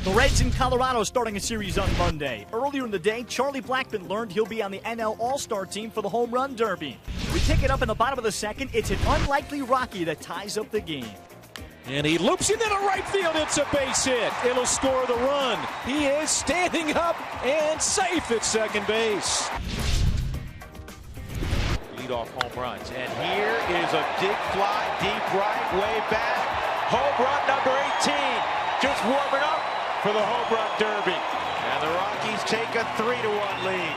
The Reds in Colorado starting a series on Monday. Earlier in the day, Charlie Blackmon learned he'll be on the NL All-Star team for the Home Run Derby. We pick it up in the bottom of the second. It's an unlikely Rocky that ties up the game. And he loops it into right field. It's a base hit. It'll score the run. He is standing up and safe at second base. Leadoff home runs. And here is a dig fly deep right, way back. Home run number 18. Just warming up for the Home Run Derby. And the Rockies take a 3-1 lead.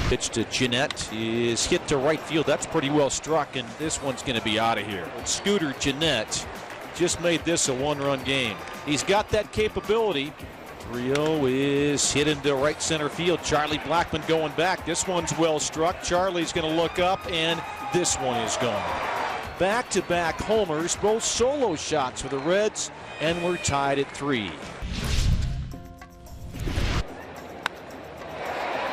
Pitch to Jeanette is hit to right field. That's pretty well struck, and this one's going to be out of here. Scooter Jeanette just made this a one-run game. He's got that capability. 3-0 is hit into right center field. Charlie Blackmon going back. This one's well struck. Charlie's going to look up, and this one is gone. Back-to-back homers, both solo shots for the Reds, and we're tied at 3.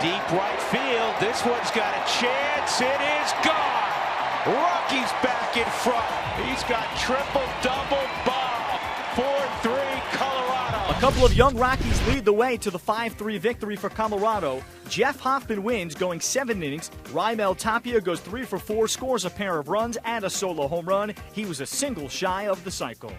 Deep right field. This one's got a chance. It is gone. Rockies back in front. He's got triple-double bomb. 4-3 Colorado. A couple of young Rockies lead the way to the 5-3 victory for Colorado. Jeff Hoffman wins, going 7 innings. Raimel Tapia goes 3 for 4, scores a pair of runs and a solo home run. He was a single shy of the cycle.